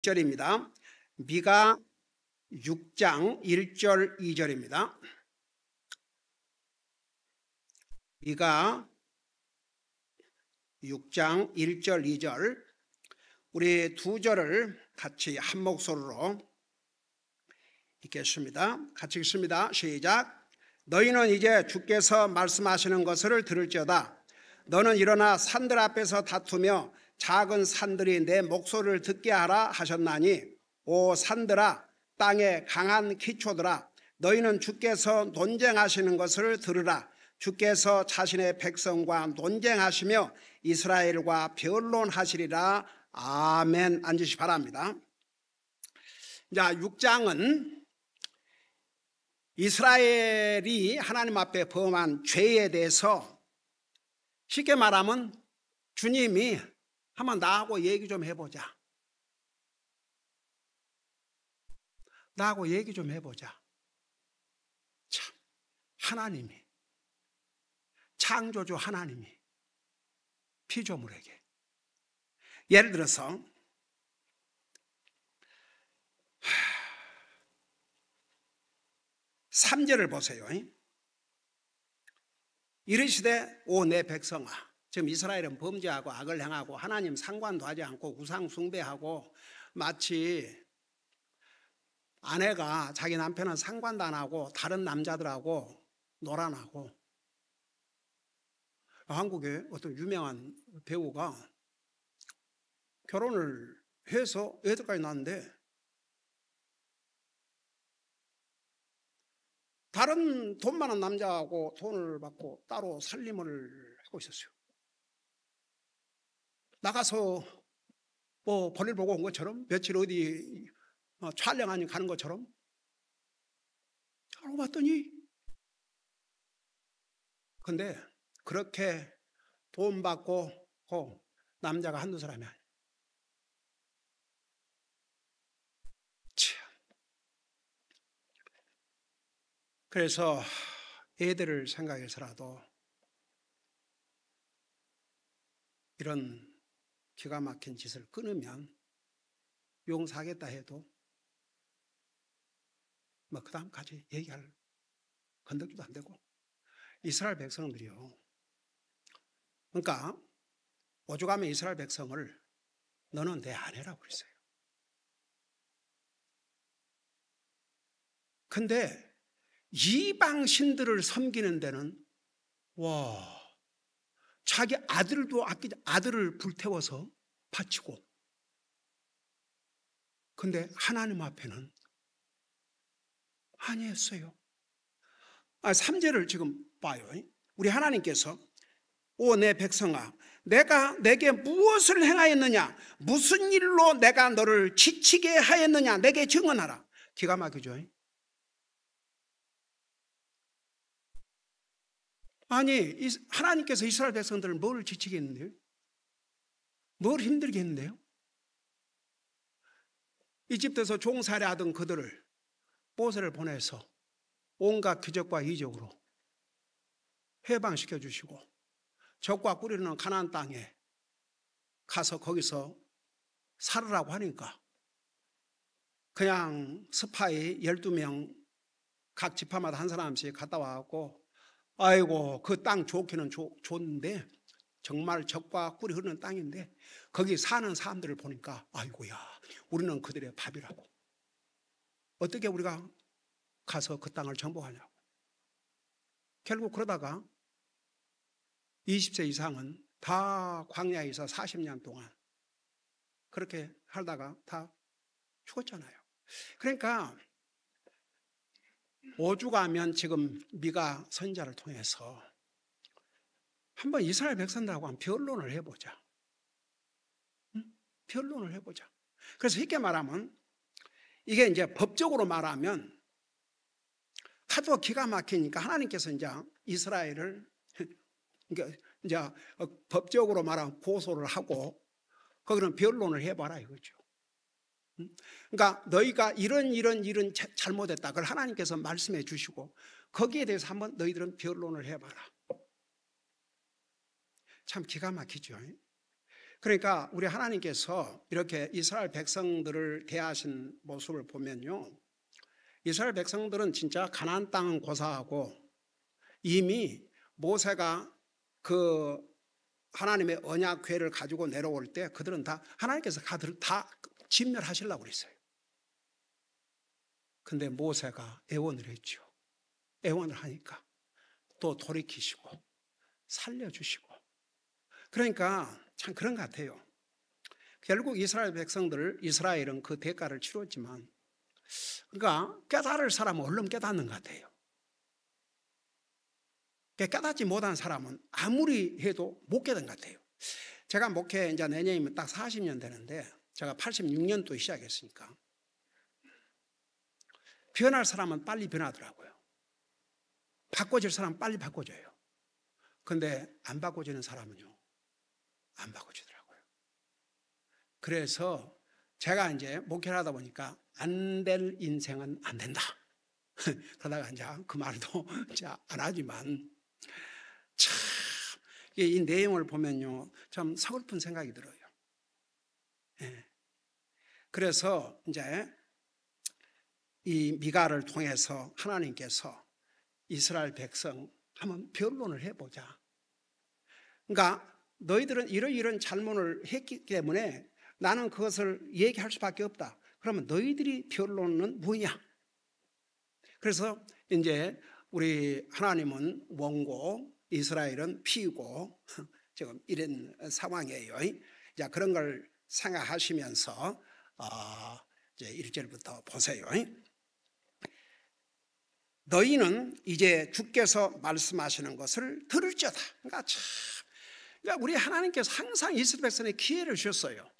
절입니다. 미가 6장 1절 2절입니다. 미가 6장 1절 2절 우리 두 절을 같이 한 목소리로 읽겠습니다. 같이 읽습니다. 시작. 너희는 이제 주께서 말씀하시는 것을 들을지어다. 너는 일어나 산들 앞에서 다투며 작은 산들이 내 목소리를 듣게 하라 하셨나니, 오 산들아, 땅의 강한 기초들아, 너희는 주께서 논쟁하시는 것을 들으라. 주께서 자신의 백성과 논쟁하시며 이스라엘과 변론하시리라. 아멘. 앉으시 바랍니다. 자, 6장은 이스라엘이 하나님 앞에 범한 죄에 대해서 쉽게 말하면 주님이 한번 나하고 얘기 좀 해보자. 나하고 얘기 좀 해보자. 참, 하나님이, 창조주 하나님이 피조물에게 예를 들어서 3절을 보세요. 이르시되 오 내 백성아, 지금 이스라엘은 범죄하고 악을 행하고 하나님 상관도 하지 않고 우상 숭배하고 마치 아내가 자기 남편은 상관도 안 하고 다른 남자들하고 놀아나고, 한국의 어떤 유명한 배우가 결혼을 해서 애들까지 낳았는데 다른 돈 많은 남자하고 돈을 받고 따로 살림을 하고 있었어요. 나가서 뭐 볼일 보고 온 것처럼, 며칠 어디 촬영하니 가는 것처럼. 알고 봤더니 근데 그렇게 돈 받고 남자가 한두 사람이 아니에요. 그래서 애들을 생각해서라도 이런 기가 막힌 짓을 끊으면 용서하겠다 해도 뭐 그 다음까지 얘기할 건덕지도 안 되고, 이스라엘 백성들이요, 그러니까 오죽하면 이스라엘 백성을 너는 내 아내라고 그랬어요. 근데 이방 신들을 섬기는 데는 자기 아들도 아끼지, 아들을 불태워서 바치고, 근데 하나님 앞에는 아니었어요. 3절을 지금 봐요. 우리 하나님께서 오 내 백성아, 내가 내게 무엇을 행하였느냐, 무슨 일로 내가 너를 지치게 하였느냐, 내게 증언하라. 기가 막히죠. 아니, 하나님께서 이스라엘 백성들을 뭘 지치게 했는데요? 뭘 힘들게 했는데요? 이집트에서 종살이하던 그들을 모세를 보내서 온갖 기적과 이적으로 해방시켜 주시고, 적과 꿀이는 가나안 땅에 가서 거기서 살으라고 하니까 그냥 스파이 12명 각 지파마다 한 사람씩 갔다 와갖고, 아이고 그 땅 좋기는 좋은데 정말 적과 꿀이 흐르는 땅인데 거기 사는 사람들을 보니까 아이고야, 우리는 그들의 밥이라고. 어떻게 우리가 가서 그 땅을 정복하냐고. 결국 그러다가 20세 이상은 다 광야에서 40년 동안 그렇게 살다가 다 죽었잖아요. 그러니까 오죽하면 지금 미가 선지자를 통해서 한번 이스라엘 백성들하고 한번 변론을 해보자. 변론을 해보자. 그래서 쉽게 말하면 이게 이제 법적으로 말하면 하도 기가 막히니까 하나님께서 이제 이스라엘을 이제 법적으로 말하면 고소를 하고 거기는 변론을 해봐라 이거죠. 그러니까 너희가 이런 잘못했다, 그걸 하나님께서 말씀해 주시고 거기에 대해서 한번 너희들은 변론을 해봐라. 참 기가 막히죠. 그러니까 우리 하나님께서 이렇게 이스라엘 백성들을 대하신 모습을 보면요, 이스라엘 백성들은 진짜 가나안 땅은 고사하고 이미 모세가 그 하나님의 언약궤를 가지고 내려올 때 그들은 다 하나님께서 다 진멸하시려고 그랬어요. 근데 모세가 애원을 했죠. 애원을 하니까 또 돌이키시고 살려주시고, 그러니까 참 그런 것 같아요. 결국 이스라엘은 그 대가를 치렀지만, 그러니까 깨달을 사람은 얼른 깨닫는 것 같아요. 깨닫지 못한 사람은 아무리 해도 못 깨닫는 것 같아요. 제가 목회 이제 내년이면 딱 40년 되는데, 제가 86년도에 시작했으니까 변할 사람은 빨리 변하더라고요. 바꿔질 사람은 빨리 바꿔져요. 근데 안 바꿔지는 사람은요, 안 바꿔지더라고요. 그래서 제가 이제 목회를 하다 보니까 안 될 인생은 안 된다. 그러다가 이제 그 말도 안 하지만, 참, 이 내용을 보면요, 참 서글픈 생각이 들어요. 예. 그래서 이제 이 미가를 통해서 하나님께서 이스라엘 백성 한번 변론을 해보자. 그러니까 너희들은 이런 잘못을 했기 때문에 나는 그것을 얘기할 수밖에 없다. 그러면 너희들이 변론은 뭐냐? 그래서 이제 우리 하나님은 원고, 이스라엘은 피고, 지금 이런 상황이에요. 자, 그런 걸 생각하시면서 이제 1절부터 보세요. 너희는 이제 주께서 말씀하시는 것을 들을지어다. 그러니까 참, 그러니까 우리 하나님께서 항상 이스라엘 백성에 기회를 주셨어요.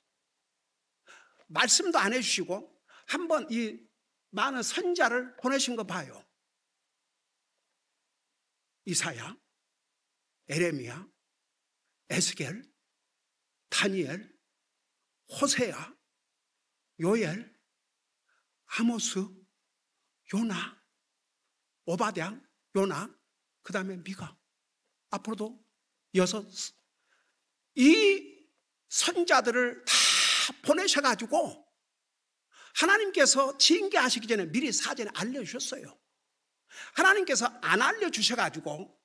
말씀도 안 해주시고 한번 이 많은 선자를 보내신 거 봐요. 이사야, 에레미야, 에스겔, 다니엘, 호세야, 요엘, 아모스, 요나, 오바댜, 요나, 그 다음에 미가, 앞으로도 6. 이 선자들을 다 보내셔가지고 하나님께서 징계하시기 전에 미리 사전에 알려주셨어요. 하나님께서 안 알려주셔가지고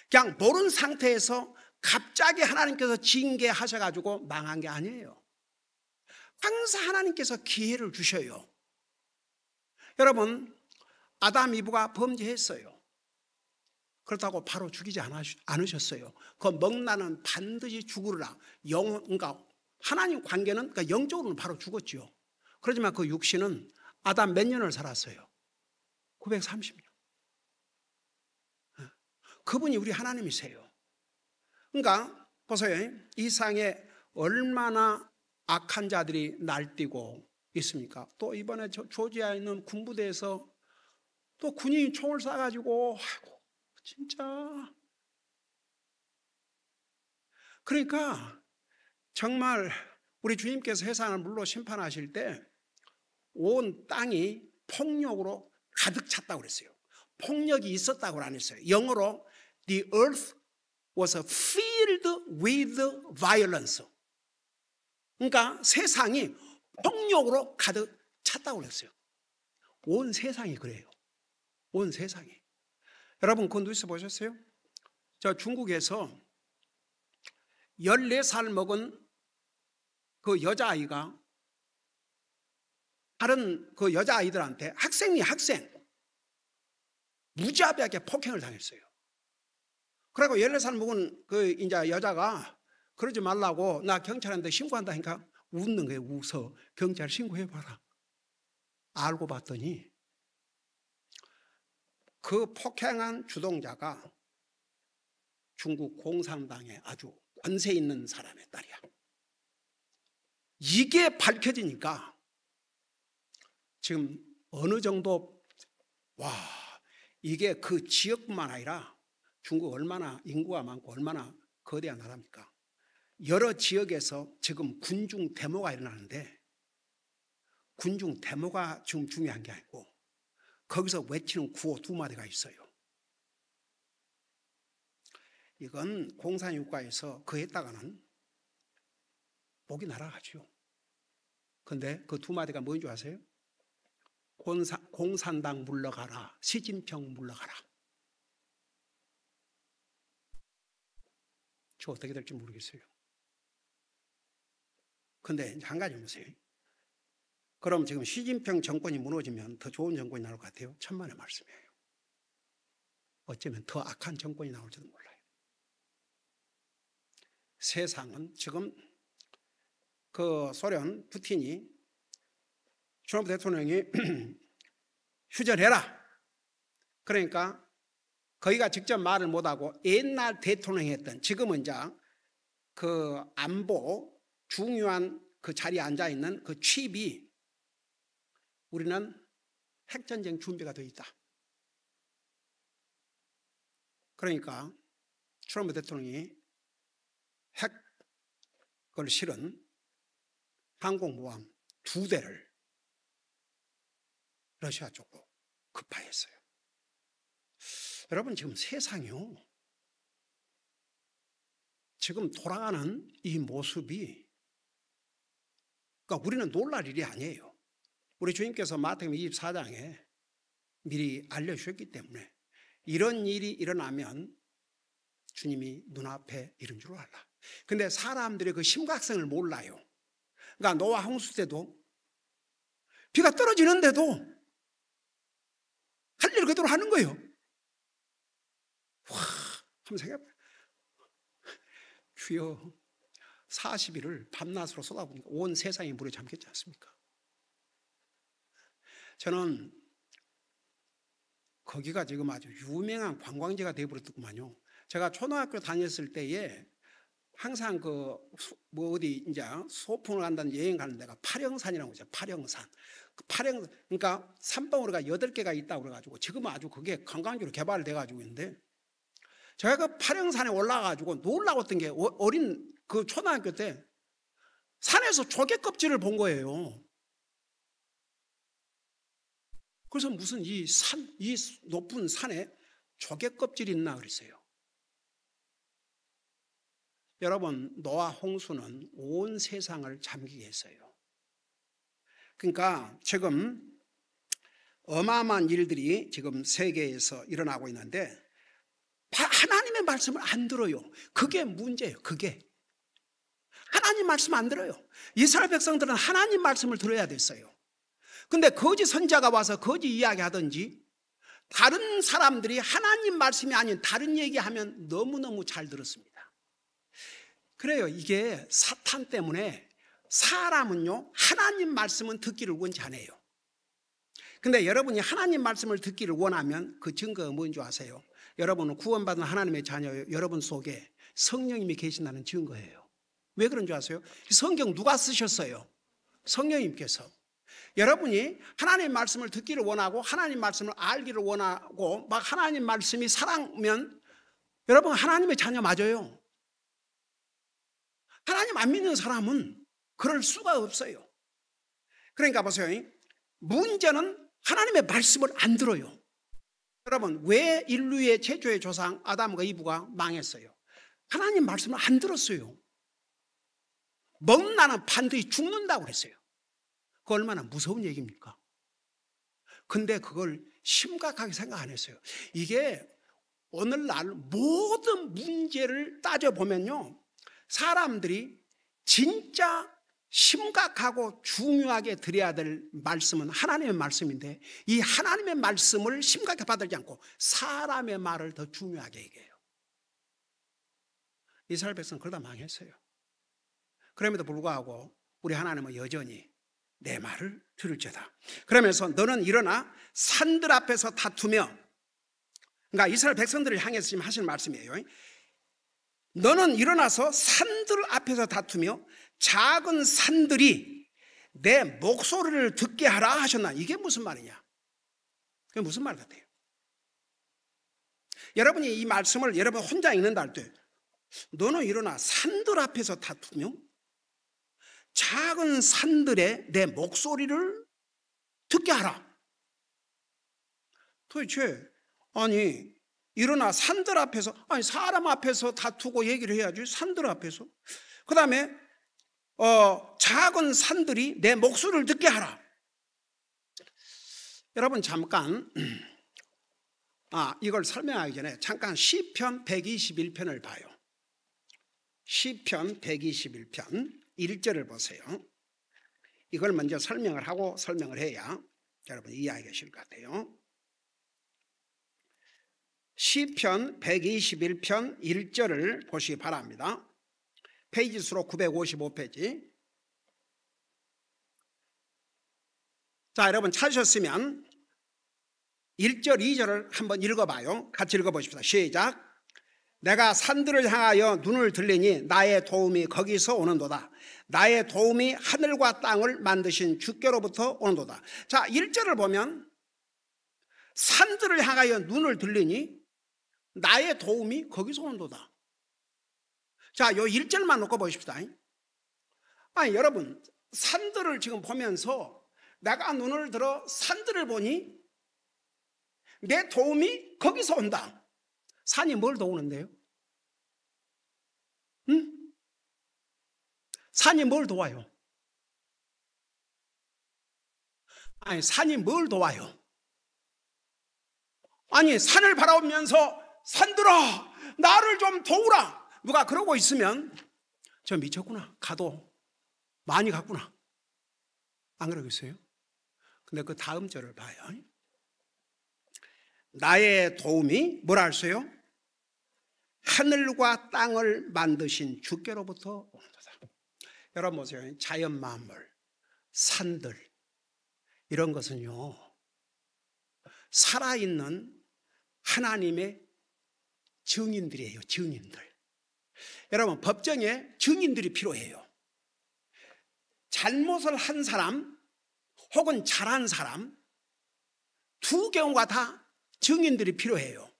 그냥 모르는 상태에서 갑자기 하나님께서 징계하셔가지고 망한 게 아니에요. 항상 하나님께서 기회를 주셔요. 여러분, 아담 이브가 범죄했어요. 그렇다고 바로 죽이지 않으셨어요. 그 먹나는 반드시 죽으리라. 그러니까 하나님 관계는 그러니까 영적으로는 바로 죽었죠. 그렇지만 그 육신은 아담 몇 년을 살았어요? 930년. 그분이 우리 하나님이세요. 그러니까 보세요. 이 세상에 얼마나 악한 자들이 날뛰고 있습니까? 또 이번에 조지아에 있는 군부대에서 또 군인이 총을 쏴가지고, 아이고 진짜. 그러니까 정말 우리 주님께서 세상을 물로 심판하실 때 온 땅이 폭력으로 가득 찼다고 그랬어요. 폭력이 있었다고 안 했어요. 영어로 The earth was filled with violence. 그러니까 세상이 폭력으로 가득 찼다고 그랬어요. 온 세상이 그래요. 온 세상이. 여러분 그 뉴스 보셨어요? 저 중국에서 14살 먹은 그 여자아이가 다른 그 여자아이들한테 학생 무자비하게 폭행을 당했어요. 그리고 14살 먹은 그 이제 여자가 그러지 말라고 나 경찰한테 신고한다니까 웃는 거예요. 웃어. 경찰 신고해봐라. 알고 봤더니 그 폭행한 주동자가 중국 공산당의 아주 권세 있는 사람의 딸이야. 이게 밝혀지니까 지금 어느 정도, 이게 그 지역뿐만 아니라 중국 얼마나 인구가 많고 얼마나 거대한 나라입니까? 여러 지역에서 지금 군중 데모가 일어나는데, 군중 데모가 지금 중요한 게 아니고 거기서 외치는 구호 2마디가 있어요. 이건 공산국가에서 그 했다가는 목이 날아가죠. 근데 그 두 마디가 뭔지 아세요? 공산당 물러가라, 시진핑 물러가라. 저 어떻게 될지 모르겠어요. 근데 한 가지 보세요. 그럼 지금 시진핑 정권이 무너지면 더 좋은 정권이 나올 것 같아요? 천만의 말씀이에요. 어쩌면 더 악한 정권이 나올지도 몰라요. 세상은 지금 그 소련 푸틴이 트럼프 대통령이 휴전해라. 그러니까 거기가 직접 말을 못하고 옛날 대통령이 했던, 지금은 이제 그 안보 중요한 그 자리에 앉아있는 그 칩이 우리는 핵전쟁 준비가 되어 있다. 그러니까 트럼프 대통령이 핵을 실은 항공모함 2대를 러시아 쪽으로 급파했어요. 여러분, 지금 세상이요, 지금 돌아가는 이 모습이, 그러니까 우리는 놀랄 일이 아니에요. 우리 주님께서 마태복음 24장에 미리 알려주셨기 때문에 이런 일이 일어나면 주님이 눈앞에 이런 줄 알라. 근데 사람들이 그 심각성을 몰라요. 그러니까 노아 홍수 때도 비가 떨어지는데도 할 일을 그대로 하는 거예요. 와, 한번 생각해봐요. 주여, 40일을 밤낮으로 쏟아보니까 온 세상이 물에 잠겼지 않습니까? 저는 거기가 지금 아주 유명한 관광지가 되어버렸더구만요. 제가 초등학교 다녔을 때에 항상 어디 이제 소풍을 간다는 여행 가는 데가 파령산이라고 하죠. 파령산. 그러니까 산봉우리가 8개가 있다고 그래가지고 지금은 아주 그게 관광지로 개발돼가지고 있는데, 제가 그 파령산에 올라가가지고 놀라웠던 게 어린 그 초등학교 때 산에서 조개 껍질을 본 거예요. 그래서 무슨 이 높은 산에 조개 껍질이 있나 그랬어요. 여러분, 노아 홍수는 온 세상을 잠기게 했어요. 그러니까 지금 어마어마한 일들이 지금 세계에서 일어나고 있는데 하나님의 말씀을 안 들어요. 그게 문제예요. 그게 하나님 말씀 안 들어요. 이스라엘 백성들은 하나님 말씀을 들어야 됐어요. 근데 거짓 선지자가 와서 거짓 이야기 하든지 다른 사람들이 하나님 말씀이 아닌 다른 얘기하면 너무너무 잘 들었습니다. 그래요. 이게 사탄 때문에 사람은요, 하나님 말씀은 듣기를 원치 않아요. 근데 여러분이 하나님 말씀을 듣기를 원하면 그 증거가 뭔지 아세요? 여러분은 구원받은 하나님의 자녀예요. 여러분 속에 성령님이 계신다는 증거예요. 왜 그런 줄 아세요? 성경 누가 쓰셨어요? 성령님께서. 여러분이 하나님 말씀을 듣기를 원하고 하나님 말씀을 알기를 원하고 막 하나님 말씀이 사랑면 여러분 하나님의 자녀 맞아요. 하나님 안 믿는 사람은 그럴 수가 없어요. 그러니까 보세요. 문제는 하나님의 말씀을 안 들어요. 여러분, 왜 인류의 최초의 조상 아담과 이브가 망했어요? 하나님 말씀을 안 들었어요. 먹는 나는 반드시 죽는다고 그랬어요. 그 얼마나 무서운 얘기입니까? 근데 그걸 심각하게 생각 안 했어요. 이게 오늘날 모든 문제를 따져보면요, 사람들이 진짜 심각하고 중요하게 드려야 될 말씀은 하나님의 말씀인데 이 하나님의 말씀을 심각하게 받지 않고 사람의 말을 더 중요하게 얘기해요. 이스라엘 백성은 그러다 망했어요. 그럼에도 불구하고 우리 하나님은 여전히 내 말을 들을지어다. 그러면서 너는 일어나 산들 앞에서 다투며, 그러니까 이스라엘 백성들을 향해서 지금 하시는 말씀이에요. 너는 일어나서 산들 앞에서 다투며 작은 산들이 내 목소리를 듣게 하라 하셨나? 이게 무슨 말이냐? 그게 무슨 말 같아요? 여러분이 이 말씀을 여러분 혼자 읽는다 할 때 너는 일어나 산들 앞에서 다투며 작은 산들의 내 목소리를 듣게 하라. 도대체 아니 일어나 산들 앞에서, 아니 사람 앞에서 다투고 얘기를 해야지 산들 앞에서. 그 다음에 작은 산들이 내 목소리를 듣게 하라. 여러분 잠깐 이걸 설명하기 전에 잠깐 시편 121편을 봐요. 시편 121편 1절을 보세요. 이걸 먼저 설명을 하고 설명을 해야 여러분 이해하기 쉬울 것 같아요. 시편 121편 1절을 보시기 바랍니다. 페이지 수로 955페이지. 자, 여러분 찾으셨으면 1절 2절을 한번 읽어봐요. 같이 읽어보십시다. 시작. 내가 산들을 향하여 눈을 들리니 나의 도움이 거기서 오는도다. 나의 도움이 하늘과 땅을 만드신 주께로부터 오는도다. 자, 1절을 보면 산들을 향하여 눈을 들리니 나의 도움이 거기서 오는도다. 자, 요 1절만 놓고 보십시다. 아니, 여러분, 산들을 지금 보면서 내가 눈을 들어 산들을 보니 내 도움이 거기서 온다. 산이 뭘 도우는데요? 응? 산이 뭘 도와요? 아니, 산이 뭘 도와요? 아니, 산을 바라보면서 산들아, 나를 좀 도우라. 누가 그러고 있으면 저 미쳤구나. 가도 많이 갔구나. 안 그러겠어요? 근데 그 다음 절을 봐요. 나의 도움이 뭐라 했어요? 하늘과 땅을 만드신 주께로부터 오는도다. 여러분 보세요. 자연 만물, 산들 이런 것은요 살아있는 하나님의 증인들이에요. 증인들. 여러분 법정에 증인들이 필요해요. 잘못을 한 사람 혹은 잘한 사람 두 경우가 다 증인들이 필요해요.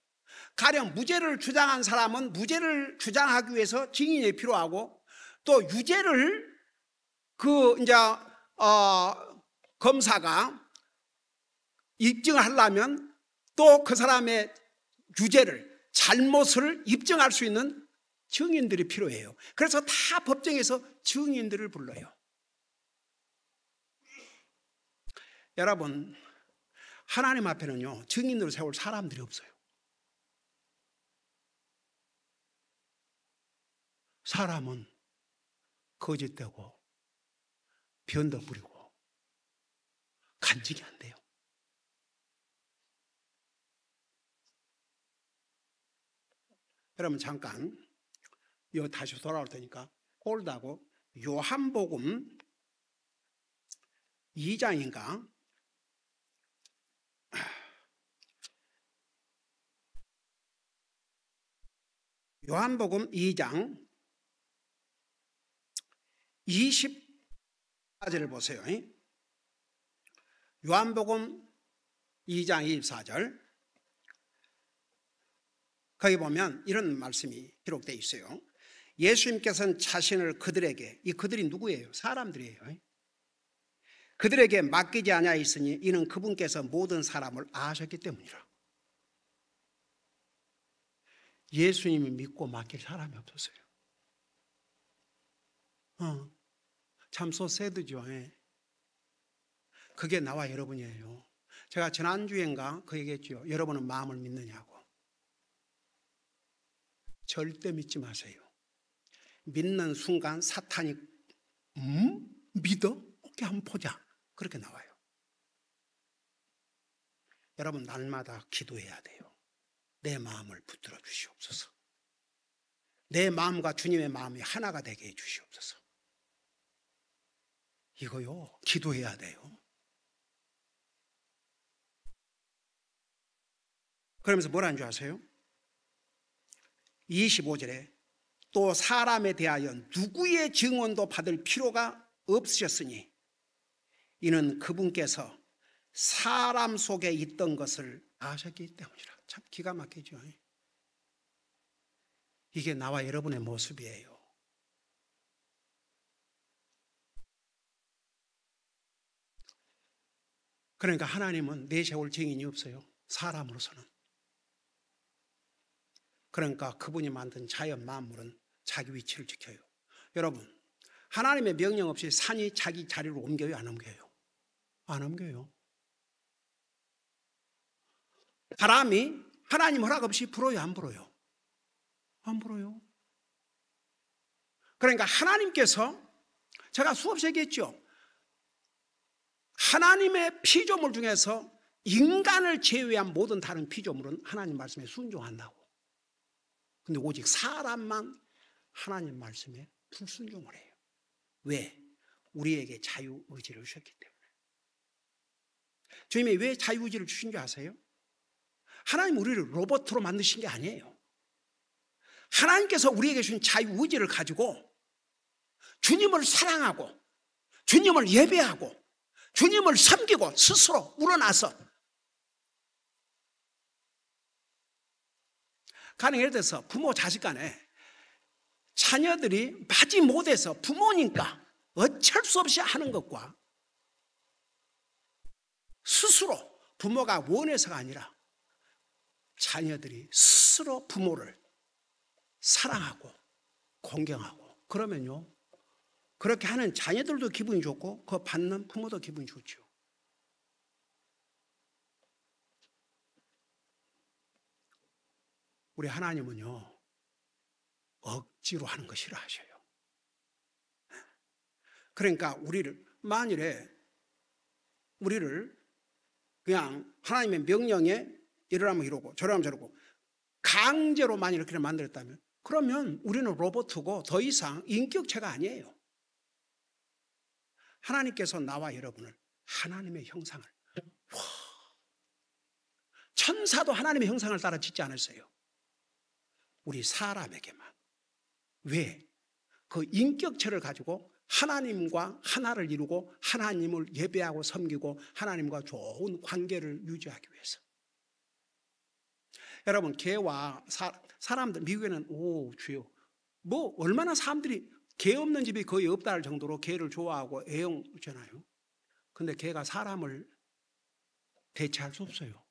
가령 무죄를 주장한 사람은 무죄를 주장하기 위해서 증인이 필요하고 또 유죄를 검사가 입증을 하려면 또 그 사람의 유죄를 잘못을 입증할 수 있는 증인들이 필요해요. 그래서 다 법정에서 증인들을 불러요. 여러분 하나님 앞에는요 증인으로 세울 사람들이 없어요. 사람은 거짓되고 변덕 부리고 간직이 안 돼요. 여러분 잠깐 이거 다시 돌아올 테니까 홀드하고 요한복음 2장인가 요한복음 2장 24절을 보세요. 요한복음 2장 24절 거기 보면 이런 말씀이 기록되어 있어요. 예수님께서는 자신을 그들에게, 이 그들이 누구예요? 사람들이에요. 그들에게 맡기지 아니하였으니 이는 그분께서 모든 사람을 아셨기 때문이라. 예수님을 믿고 맡길 사람이 없었어요. 참 소새드죠. 그게 나와 여러분이에요. 제가 지난주엔가 그 얘기했죠. 여러분은 마음을 믿느냐고. 절대 믿지 마세요. 믿는 순간 사탄이 믿어? 오케이 한번 보자. 그렇게 나와요. 여러분 날마다 기도해야 돼요. 내 마음을 붙들어 주시옵소서. 내 마음과 주님의 마음이 하나가 되게 해 주시옵소서. 이거요 기도해야 돼요. 그러면서 뭐라는 줄 아세요? 25절에 또 사람에 대하여 누구의 증언도 받을 필요가 없으셨으니 이는 그분께서 사람 속에 있던 것을 아셨기 때문이라. 참 기가 막히죠. 이게 나와 여러분의 모습이에요. 그러니까 하나님은 내세울 증인이 없어요. 사람으로서는. 그러니까 그분이 만든 자연 만물은 자기 위치를 지켜요. 여러분 하나님의 명령 없이 산이 자기 자리로 옮겨요, 안 옮겨요? 안 옮겨요. 바람이 하나님 허락 없이 불어요, 안 불어요? 안 불어요. 그러니까 하나님께서, 제가 수없이 얘기했죠, 하나님의 피조물 중에서 인간을 제외한 모든 다른 피조물은 하나님 말씀에 순종한다고. 근데 오직 사람만 하나님 말씀에 불순종을 해요. 왜? 우리에게 자유의지를 주셨기 때문에. 주님이 왜 자유의지를 주신 줄 아세요? 하나님 우리를 로봇으로 만드신 게 아니에요. 하나님께서 우리에게 주신 자유의지를 가지고 주님을 사랑하고 주님을 예배하고 주님을 섬기고 스스로 우러나서, 가령 예를 들어서 부모 자식 간에 자녀들이 마지 못해서 부모니까 어쩔 수 없이 하는 것과 스스로 부모가 원해서가 아니라 자녀들이 스스로 부모를 사랑하고 공경하고 그러면요, 그렇게 하는 자녀들도 기분이 좋고 그 받는 부모도 기분이 좋죠. 우리 하나님은요, 억지로 하는 거 싫어하셔요. 그러니까 만일에 우리를 그냥 하나님의 명령에 이러라면 이러고 저러라면 저러고 강제로 만일 이렇게 만들었다면, 그러면 우리는 로봇이고 더 이상 인격체가 아니에요. 하나님께서 나와 여러분을 하나님의 형상을, 천사도 하나님의 형상을 따라 짓지 않았어요. 우리 사람에게만. 왜? 그 인격체를 가지고 하나님과 하나를 이루고 하나님을 예배하고 섬기고 하나님과 좋은 관계를 유지하기 위해서. 여러분, 개와 사람들, 미국에는 주요, 뭐 얼마나 사람들이 개 없는 집이 거의 없다 할 정도로 개를 좋아하고 애용하잖아요. 근데 개가 사람을 대체할 수 없어요.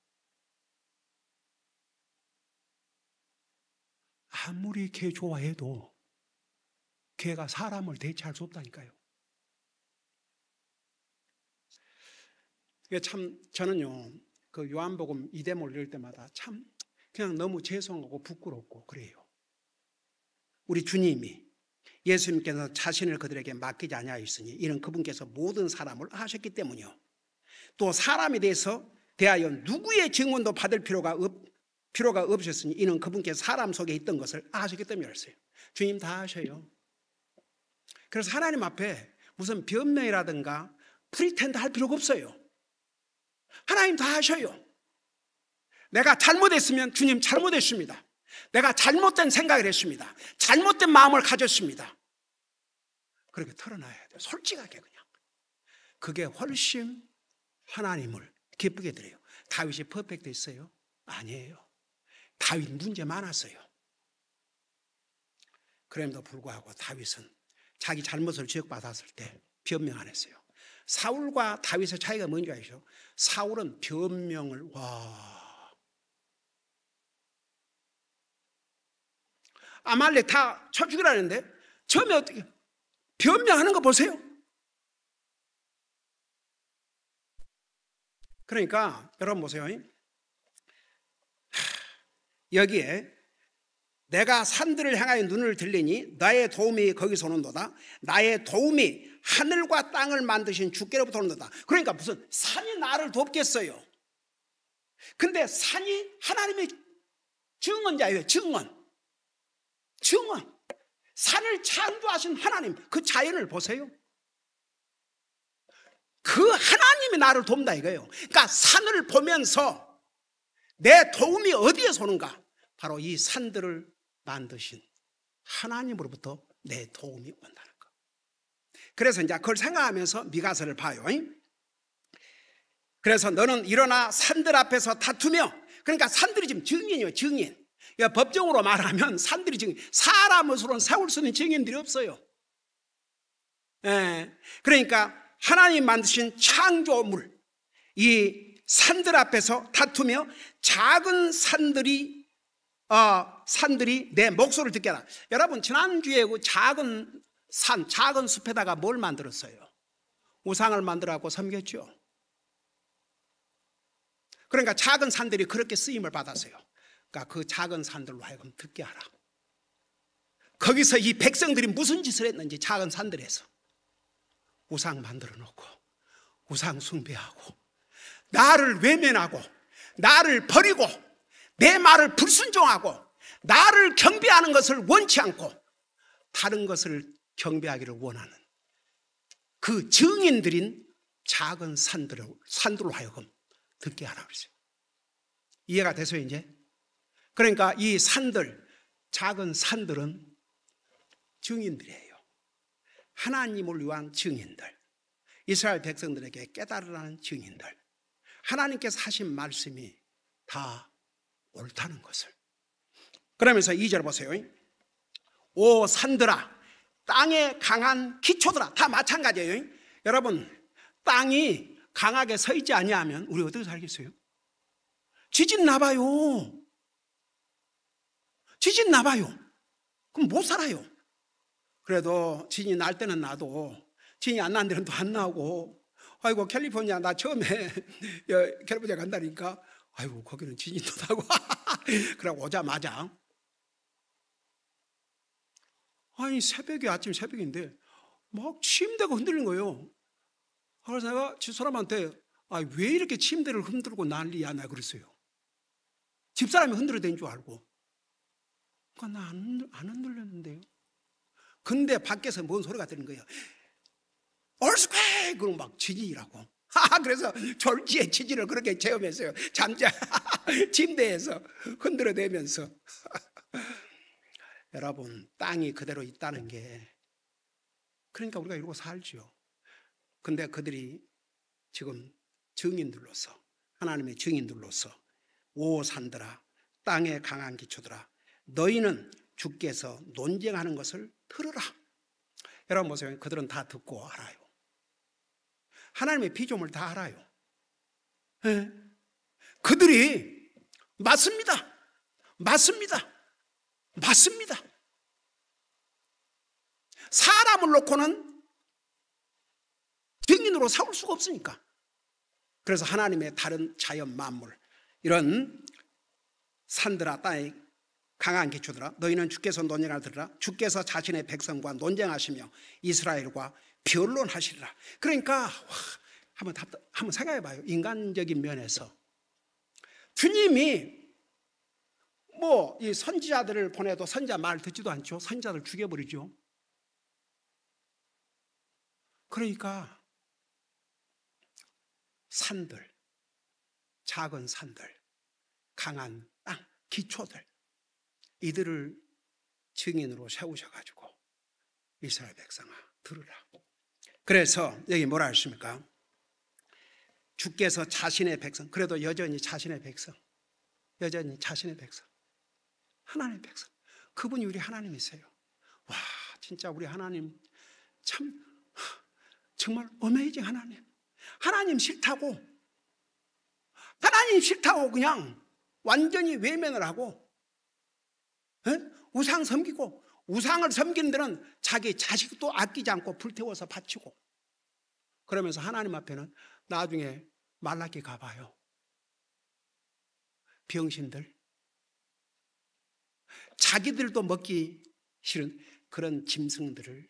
아무리 개 좋아해도 개가 사람을 대체할 수 없다니까요. 참 저는요, 그 요한복음 이대목을 읽을 때마다 참 그냥 너무 죄송하고 부끄럽고 그래요. 우리 주님이, 예수님께서 자신을 그들에게 맡기지 아니하였으니 이는 그분께서 모든 사람을 아셨기 때문이요, 또 사람에 대하여 누구의 증언도 받을 필요가 없으셨으니 이는 그분께서 사람 속에 있던 것을 아셨기 때문이었어요. 주님 다 아셔요. 그래서 하나님 앞에 무슨 변명이라든가 프리텐드 할 필요가 없어요. 하나님 다 아셔요. 내가 잘못했으면 주님 잘못했습니다. 내가 잘못된 생각을 했습니다. 잘못된 마음을 가졌습니다. 그렇게 털어놔야 돼요. 솔직하게 그냥. 그게 훨씬 하나님을 기쁘게 드려요. 다윗이 퍼펙트 했어요? 아니에요. 다윗 문제 많았어요. 그럼에도 불구하고 다윗은 자기 잘못을 지적받았을 때 변명 안 했어요. 사울과 다윗의 차이가 뭔지 아시죠? 사울은 변명을, 아말렉 다 쳐 죽이라는데 처음에 어떻게 변명하는 거 보세요. 그러니까 여러분 보세요. 여기에 내가 산들을 향하여 눈을 들리니 나의 도움이 거기서 오는도다. 나의 도움이 하늘과 땅을 만드신 주께로부터 오는도다. 그러니까 무슨 산이 나를 돕겠어요. 근데 산이 하나님의 증언자예요. 증언. 산을 창조하신 하나님, 그 자연을 보세요. 그 하나님이 나를 돕는다 이거예요. 그러니까 산을 보면서 내 도움이 어디에서 오는가? 바로 이 산들을 만드신 하나님으로부터 내 도움이 온다는 거. 그래서 이제 그걸 생각하면서 미가서를 봐요. 그래서 너는 일어나 산들 앞에서 다투며, 그러니까 산들이 지금 증인이에요. 증인. 그러니까 법정으로 말하면 산들이 증인. 사람으로는 세울 수 있는 증인들이 없어요. 그러니까 하나님 만드신 창조물, 이 산들 앞에서 다투며 작은 산들이 내 목소리를 듣게 하라. 여러분, 지난주에 그 작은 작은 숲에다가 뭘 만들었어요? 우상을 만들어갖고 섬겼죠. 그러니까 작은 산들이 그렇게 쓰임을 받았어요. 그러니까 그 작은 산들로 하여금 듣게 하라. 거기서 이 백성들이 무슨 짓을 했는지 작은 산들에서 우상 만들어 놓고 우상 숭배하고 나를 외면하고 나를 버리고 내 말을 불순종하고 나를 경배하는 것을 원치 않고 다른 것을 경배하기를 원하는 그 증인들인 작은 산들로 하여금 듣게 하라 그러죠. 이해가 되세요 이제? 그러니까 이 산들, 작은 산들은 증인들이에요. 하나님을 위한 증인들, 이스라엘 백성들에게 깨달으라는 증인들, 하나님께서 하신 말씀이 다 옳다는 것을. 그러면서 2절 보세요. 오 산들아, 땅에 강한 기초들아. 다 마찬가지예요. 여러분, 땅이 강하게 서 있지 아니하면 우리 어떻게 살겠어요? 지진 나봐요. 지진 나봐요. 그럼 못 살아요. 그래도 지진이 날 때는 나도 지진이 안 나는 데는 또 안 나고, 아이고 캘리포니아 나 처음에 캘리포니아 간다니까 아이고 거기는 지진도 나고 그러고 오자마자 아니 새벽에 아침 새벽인데 막 침대가 흔들리는 거예요. 그래서 내가 집사람한테 왜 이렇게 침대를 흔들고 난리야 나 그랬어요. 집사람이 흔들어댄 줄 알고. 그러니까 나 안 흔들렸는데요. 근데 밖에서 뭔 소리가 들리는 거예요. 얼스퀘이크! 그럼 막 지진이라고. 그래서 졸지에 지진을 그렇게 체험했어요. 잠자 침대에서 흔들어대면서. 여러분, 땅이 그대로 있다는 게 그러니까 우리가 이러고 살죠. 근데 그들이 지금 증인들로서, 하나님의 증인들로서 오 산들아, 땅에 강한 기초들아, 너희는 주께서 논쟁하는 것을 들으라. 여러분 보세요. 그들은 다 듣고 알아요. 하나님의 피조물 다 알아요. 네. 그들이 맞습니다. 맞습니다. 맞습니다. 사람을 놓고는 증인으로 세울 수가 없으니까. 그래서 하나님의 다른 자연 만물, 이런 산들아, 땅에 강한 기초들아, 너희는 주께서 논쟁을 들으라. 주께서 자신의 백성과 논쟁하시며 이스라엘과 변론하시리라. 그러니까 한번 생각해봐요. 인간적인 면에서 주님이 이 선지자들을 보내도 선지자 말 듣지도 않죠. 선지자들 죽여버리죠. 그러니까 산들, 작은 산들, 강한 땅, 기초들, 이들을 증인으로 세우셔가지고 이스라엘 백성아 들으라. 그래서 여기 뭐라 하십니까? 주께서 자신의 백성, 그래도 여전히 자신의 백성, 여전히 자신의 백성, 하나님의 백성, 그분이 우리 하나님이세요. 와, 진짜 우리 하나님 참 정말 어메이징 하나님. 하나님 싫다고 그냥 완전히 외면을 하고 우상 섬기고, 우상을 섬기는 데는 자기 자식도 아끼지 않고 불태워서 바치고, 그러면서 하나님 앞에는 나중에 말라기 가봐요. 병신들, 자기들도 먹기 싫은 그런 짐승들을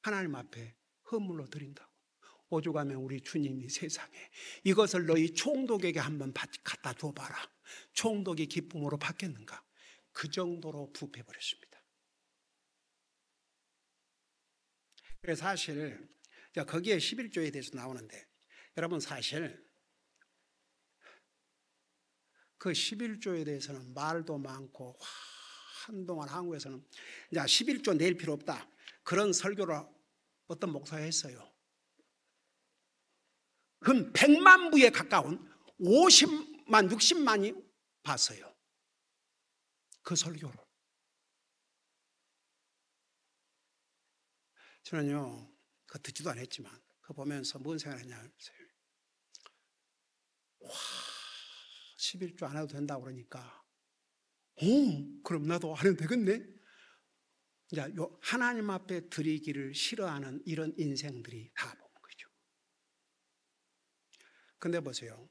하나님 앞에 헌물로 드린다고. 오죽하면 우리 주님이 세상에 이것을 너희 총독에게 한번 갖다 줘봐라, 총독이 기쁨으로 받겠는가. 그 정도로 부패버렸습니다. 그래서 사실 거기에 11조에 대해서 나오는데, 여러분 사실 그 11조에 대해서는 말도 많고 한동안 한국에서는 11조 낼 필요 없다, 그런 설교를 어떤 목사가 했어요. 그럼 100만 부에 가까운 50만 60만이 봤어요, 그 설교를. 저는요 그거 듣지도 않았지만 그거 보면서 뭔 생각을 했냐면, 와 11조 안 해도 된다고 그러니까 그럼 나도 안 해도 되겠네. 이제 요 하나님 앞에 드리기를 싫어하는 이런 인생들이 다 보는 거죠. 근데 보세요.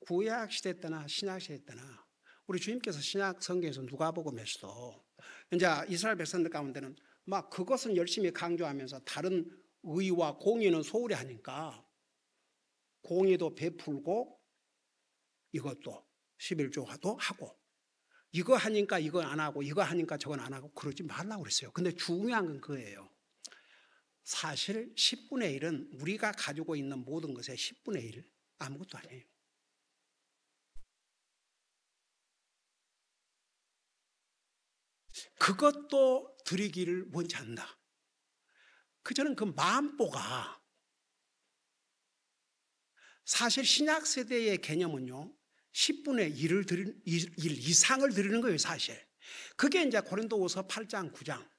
구약 시대 때나 신약 시대 때나 우리 주님께서 신약 성경에서 누가복음에서도 이제 이스라엘 백성들 가운데는 막 그것은 열심히 강조하면서 다른 의와 공의는 소홀히 하니까 공의도 베풀고 이것도 11조도 하고 이거 하니까 이거 안 하고 이거 하니까 저건 안 하고 그러지 말라고 그랬어요. 근데 중요한 건 그거예요. 사실 10분의 1은 우리가 가지고 있는 모든 것의 10분의 1 아무것도 아니에요. 그것도 드리기를 원치 않는다. 저는 그 마음보가 사실 신약 세대의 개념은요. 10분의 1 이상을 드리는 거예요, 사실. 그게 이제 고린도후서 8장, 9장.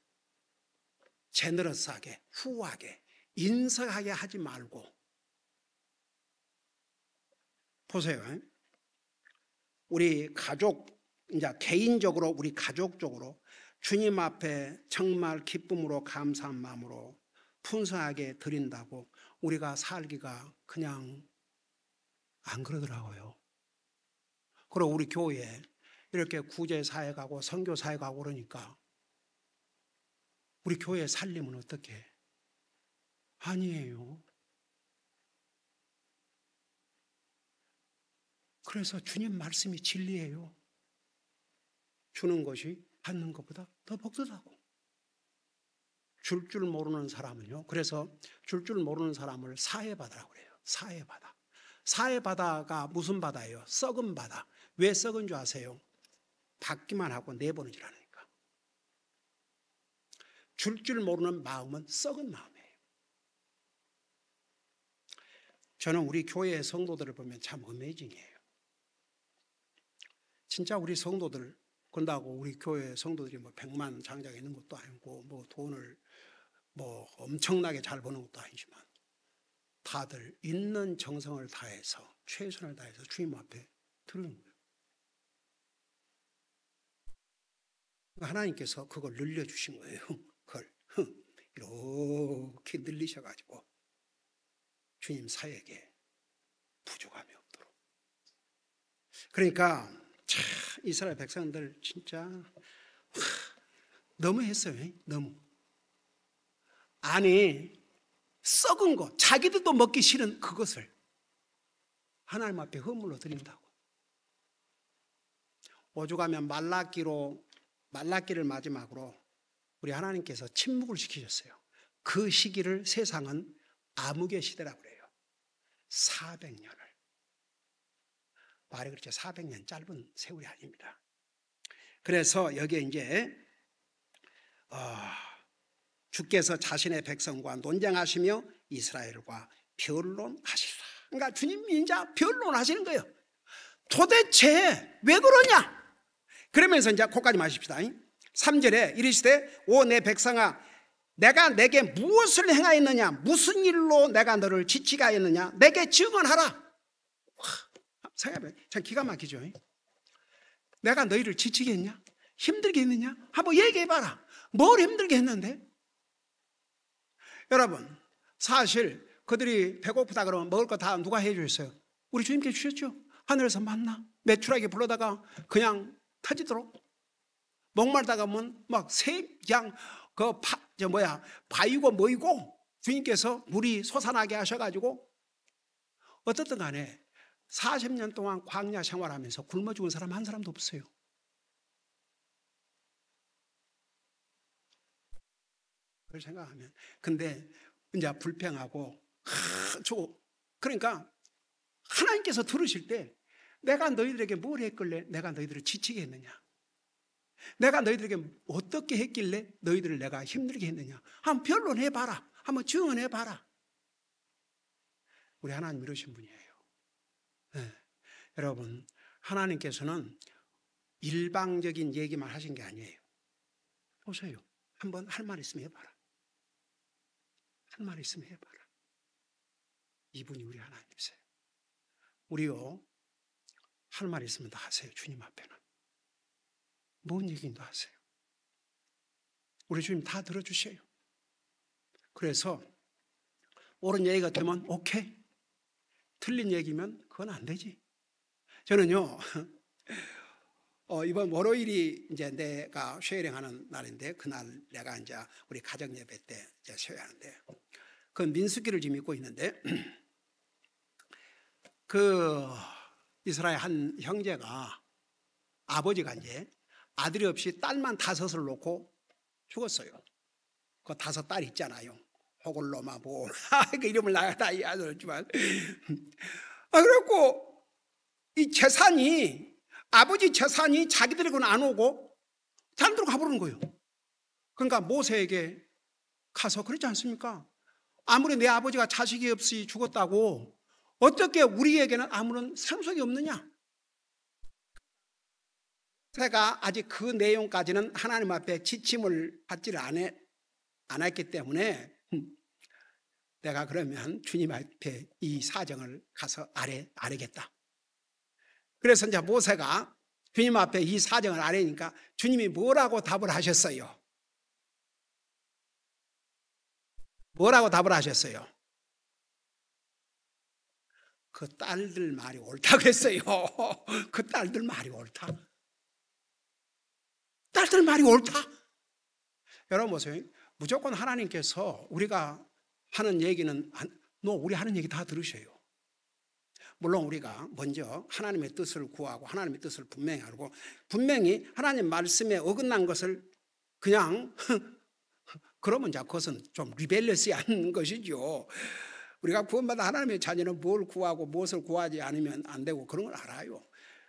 제너러스하게, 후하게, 인석하게 하지 말고. 보세요. 우리 가족, 이제 개인적으로, 우리 가족적으로 주님 앞에 정말 기쁨으로 감사한 마음으로 풍성하게 드린다고 우리가 살기가 그냥 안 그러더라고요. 그리고 우리 교회에 이렇게 구제사회 가고 선교사회 가고 그러니까 우리 교회 살림은 어떻게? 아니에요. 그래서 주님 말씀이 진리예요. 주는 것이 받는 것보다 더 복되다고. 줄 모르는 사람은요. 그래서 줄 모르는 사람을 사해바다라고 그래요. 사해바다. 사해바다가 무슨 바다예요? 썩은 바다. 왜 썩은 줄 아세요? 받기만 하고 내보는 줄 아니까. 줄 모르는 마음은 썩은 마음이에요. 저는 우리 교회의 성도들을 보면 참 어메이징이에요. 진짜 우리 성도들 그런다고 우리 교회 성도들이 뭐 100만 장자가 있는 것도 아니고 뭐 돈을 뭐 엄청나게 잘 버는 것도 아니지만 다들 있는 정성을 다해서 최선을 다해서 주님 앞에 드리는 거예요. 하나님께서 그걸 늘려주신 거예요. 그걸 이렇게 늘리셔가지고 주님 사역에 부족함이 없도록. 그러니까 참 이스라엘 백성들 진짜 너무 했어요. 너무. 아니 썩은 거 자기들도 먹기 싫은 그것을 하나님 앞에 헌물로 드린다고. 오죽하면 말라기를 마지막으로 우리 하나님께서 침묵을 시키셨어요. 그 시기를 세상은 암흑의 시대라고 그래요. 400년을. 말이 그렇죠. 400년 짧은 세월이 아닙니다. 그래서 여기에 이제 주께서 자신의 백성과 논쟁하시며 이스라엘과 변론하시라. 그러니까 주님이 이제 변론하시는 거예요. 도대체 왜 그러냐? 그러면서 이제 거기까지 마십시다. 3절에 이르시되 오 내 백성아 내가 내게 무엇을 행하였느냐? 무슨 일로 내가 너를 지치게 하였느냐? 내게 증언하라. 생각해봐요. 참 기가 막히죠. 내가 너희를 지치게 했냐? 힘들게 했느냐? 한번 얘기해봐라. 뭘 힘들게 했는데? 여러분 사실 그들이 배고프다 그러면 먹을 거 다 누가 해주셨어요? 우리 주님께 주셨죠. 하늘에서 만나 메추라기 불러다가 그냥 터지도록. 목말다가 하면 막 그냥 바위고 뭐이고 주님께서 물이 솟아나게 하셔가지고 어떻든 간에 40년 동안 광야 생활하면서 굶어 죽은 사람 한 사람도 없어요. 그걸 생각하면. 근데 이제 불평하고 그러니까 하나님께서 들으실 때 내가 너희들에게 뭘 했길래 내가 너희들을 지치게 했느냐? 내가 너희들에게 어떻게 했길래 너희들을 내가 힘들게 했느냐? 한번 변론해봐라. 한번 증언해봐라. 우리 하나님 이러신 분이에요. 네. 여러분 하나님께서는 일방적인 얘기만 하신 게 아니에요. 보세요. 한번 할 말 있으면 해봐라. 할 말 있으면 해봐라. 이분이 우리 하나님이세요. 우리요 할 말 있으면 다 하세요. 주님 앞에는 뭔 얘기도 하세요. 우리 주님 다 들어주셔요. 그래서 옳은 얘기가 되면 오케이, 틀린 얘기면 그건 안 되지. 저는요, 이번 월요일이 이제 내가 쉐어링하는 날인데, 그날 내가 이제 우리 가정 예배 때 이제 쉐어하는데, 그 민수기를 지금 읽고 있는데, 그 이스라엘 한 형제가, 아버지가 이제 아들이 없이 딸만 5을 놓고 죽었어요. 그 5딸 있잖아요. 호골로마 뭐 그 이름을 나다 이야기하지만, 그래갖고 이 재산이, 아버지 재산이 자기들에게는 안 오고 다른 데로 가버리는 거예요. 그러니까 모세에게 가서 그러지 않습니까? 아무리 내 아버지가 자식이 없이 죽었다고 어떻게 우리에게는 아무런 상속이 없느냐? 제가 아직 그 내용까지는 하나님 앞에 지침을 받지를 안 했기 때문에, 내가 그러면 주님 앞에 이 사정을 가서 아뢰겠다. 그래서 이제 모세가 주님 앞에 이 사정을 아뢰니까 주님이 뭐라고 답을 하셨어요? 뭐라고 답을 하셨어요? 그 딸들 말이 옳다 그랬어요. 그 딸들 말이 옳다. 딸들 말이 옳다. 여러분 보세요. 무조건 하나님께서 우리가 하는 얘기는, 우리 하는 얘기 다 들으셔요. 물론 우리가 먼저 하나님의 뜻을 구하고 하나님의 뜻을 분명히 알고, 분명히 하나님 말씀에 어긋난 것을 그냥 그러면 그것은 좀 리벨러스한 것이죠. 우리가 구원받아 하나님의 자녀는 뭘 구하고 무엇을 구하지 않으면 안 되고 그런 걸 알아요.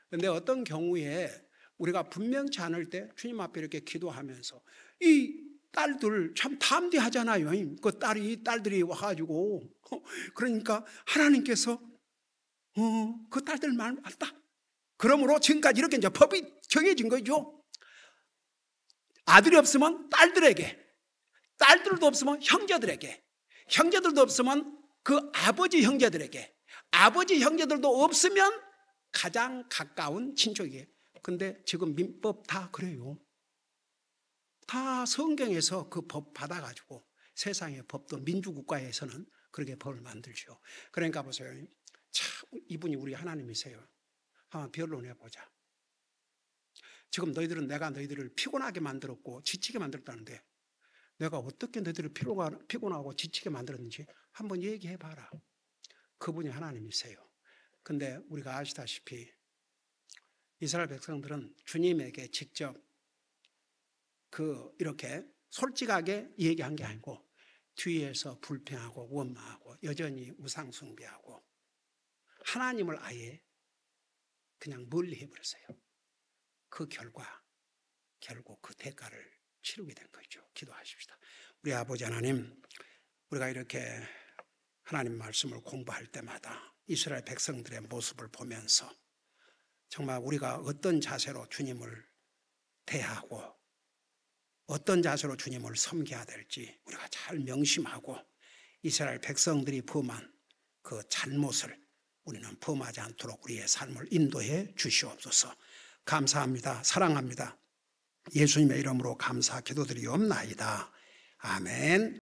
그런데 어떤 경우에 우리가 분명치 않을 때 주님 앞에 이렇게 기도하면서, 이 딸들 참 담대하잖아요. 그 딸들이 와가지고, 그러니까 하나님께서 그 딸들 말 맞다. 그러므로 지금까지 이렇게 이제 법이 정해진 거죠. 아들이 없으면 딸들에게, 딸들도 없으면 형제들에게, 형제들도 없으면 그 아버지 형제들에게, 아버지 형제들도 없으면 가장 가까운 친척에게. 근데 지금 민법 다 그래요. 다 성경에서 그 법 받아가지고, 세상의 법도 민주국가에서는 그렇게 법을 만들죠. 그러니까 보세요. 참 이분이 우리 하나님이세요. 한번 변론해보자. 지금 내가 너희들을 피곤하게 만들었고 지치게 만들었다는데, 내가 어떻게 너희들을 피곤하고 지치게 만들었는지 한번 얘기해봐라. 그분이 하나님이세요. 근데 우리가 아시다시피 이스라엘 백성들은 주님에게 직접 이렇게 솔직하게 얘기한 게 아니고, 뒤에서 불평하고 원망하고 여전히 우상숭배하고 하나님을 아예 그냥 멀리 해버렸어요. 그 결국 그 대가를 치르게 된 거죠. 기도하십시다. 우리 아버지 하나님, 우리가 이렇게 하나님 말씀을 공부할 때마다 이스라엘 백성들의 모습을 보면서 정말 우리가 어떤 자세로 주님을 대하고 어떤 자세로 주님을 섬겨야 될지 우리가 잘 명심하고, 이스라엘 백성들이 범한 그 잘못을 우리는 범하지 않도록 우리의 삶을 인도해 주시옵소서. 감사합니다. 사랑합니다. 예수님의 이름으로 감사 기도드리옵나이다. 아멘.